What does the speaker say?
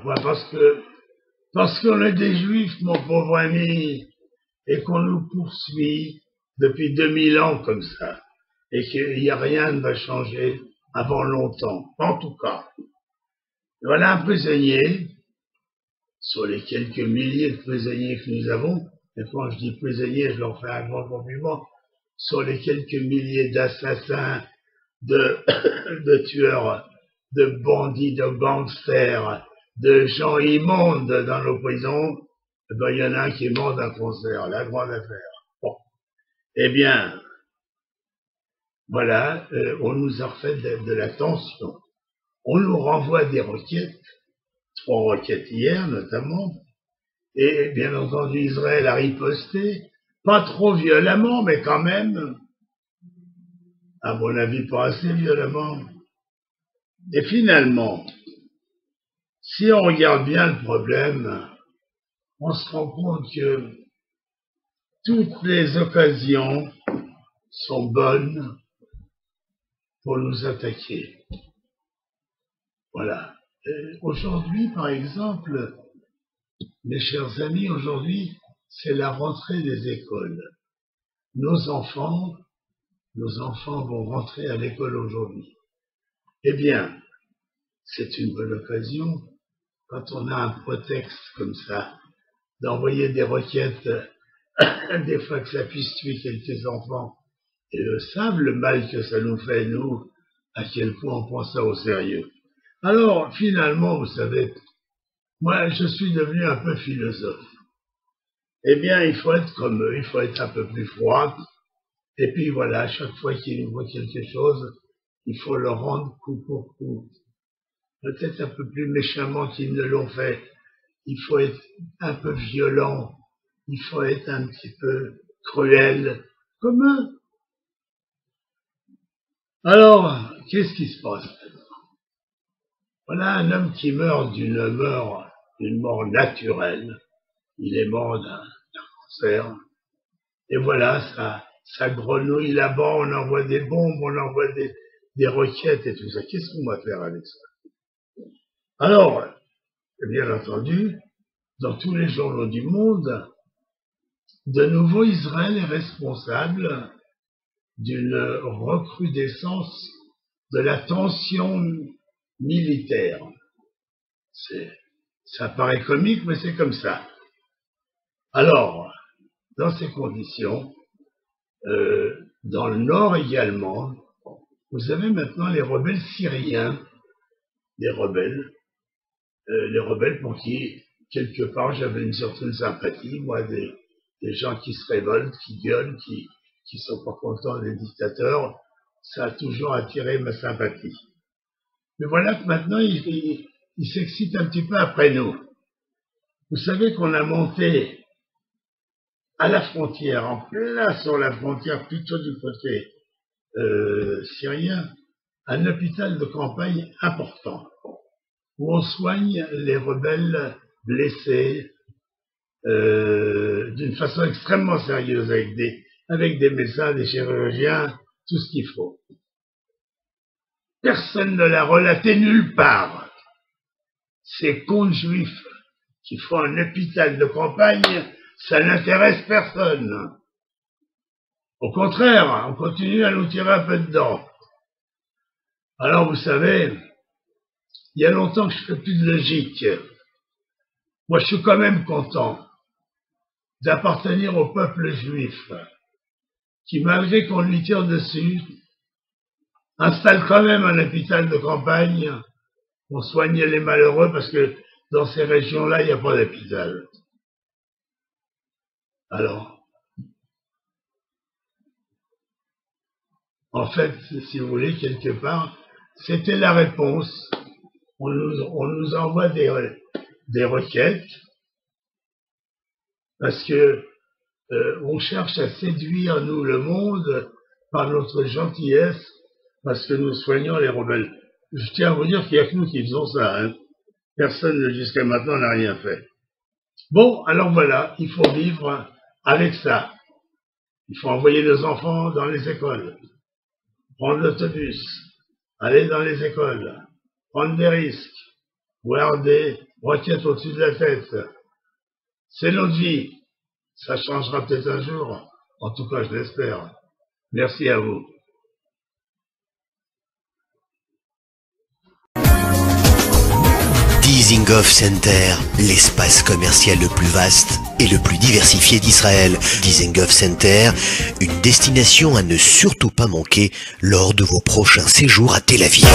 Pourquoi? Parce qu'on est des juifs, mon pauvre ami, et qu'on nous poursuit depuis 2000 ans comme ça, et qu'il n'y a rien ne va changer avant longtemps, en tout cas. Voilà un prisonnier, sur les quelques milliers de prisonniers que nous avons, et quand je dis prisonniers, je leur fais un grand compliment, sur les quelques milliers d'assassins, de tueurs, de bandits, de gangsters, de gens immondes dans nos prisons, il y en a un qui est mort d'un cancer, la grande affaire. Bon. Eh bien, voilà, on nous a refait de la tension. On nous renvoie des requêtes, 3 requêtes hier notamment, et bien entendu Israël a riposté, pas trop violemment, mais quand même, à mon avis pas assez violemment. Et finalement, si on regarde bien le problème, on se rend compte que toutes les occasions sont bonnes pour nous attaquer. Voilà. Aujourd'hui, par exemple, mes chers amis, aujourd'hui, c'est la rentrée des écoles. Nos enfants vont rentrer à l'école aujourd'hui. Eh bien, c'est une bonne occasion, quand on a un prétexte comme ça, d'envoyer des requêtes, des fois que ça puisse tuer quelques enfants, et eux savent le mal que ça nous fait, nous, à quel point on prend ça au sérieux. Alors, finalement, vous savez, moi, je suis devenu un peu philosophe. Eh bien, il faut être comme eux, il faut être un peu plus froid, et puis voilà, chaque fois qu'ils nous voient quelque chose, il faut le rendre coup pour coup. Peut-être un peu plus méchamment qu'ils ne l'ont fait. Il faut être un peu violent, il faut être un petit peu cruel, comme eux. Alors, qu'est-ce qui se passe? Voilà un homme qui meurt d'une mort naturelle. Il est mort d'un cancer. Et voilà, ça grenouille là-bas, on envoie des bombes, on envoie des roquettes et tout ça. Qu'est-ce qu'on va faire avec ça? Alors, bien entendu, dans tous les journaux du monde, de nouveau Israël est responsable d'une recrudescence de la tension militaire. Ça paraît comique, mais c'est comme ça. Alors, dans ces conditions, dans le nord également, vous avez maintenant les rebelles syriens, les rebelles pour qui, quelque part, j'avais une certaine sympathie, moi, des gens qui se révoltent, qui gueulent, qui sont pas contents des dictateurs, ça a toujours attiré ma sympathie. Mais voilà que maintenant, ils s'excitent un petit peu après nous. Vous savez qu'on a monté à la frontière, en plein sur la frontière, plutôt du côté syrien, un hôpital de campagne important, où on soigne les rebelles blessés d'une façon extrêmement sérieuse, avec des médecins, des chirurgiens, tout ce qu'il faut. Personne ne l'a relaté nulle part. Ces contes juifs qui font un hôpital de campagne, ça n'intéresse personne. Au contraire, on continue à nous tirer un peu dedans. Alors vous savez, il y a longtemps que je fais plus de logique. Moi, je suis quand même content d'appartenir au peuple juif, qui, malgré qu'on lui tire dessus, installe quand même un hôpital de campagne pour soigner les malheureux, parce que dans ces régions-là, il n'y a pas d'hôpital. Alors, en fait, si vous voulez, quelque part, c'était la réponse. On nous envoie des requêtes, parce que on cherche à séduire, nous, le monde, par notre gentillesse, parce que nous soignons les rebelles. Je tiens à vous dire qu'il n'y a que nous qui faisons ça, hein. Personne jusqu'à maintenant n'a rien fait. Bon, alors voilà, il faut vivre avec ça. Il faut envoyer nos enfants dans les écoles, prendre l'autobus, aller dans les écoles, prendre des risques, voir des roquette au-dessus de la tête. C'est notre vie. Ça changera peut-être un jour. En tout cas, je l'espère. Merci à vous. Dizengoff Center, l'espace commercial le plus vaste et le plus diversifié d'Israël. Dizengoff Center, une destination à ne surtout pas manquer lors de vos prochains séjours à Tel Aviv.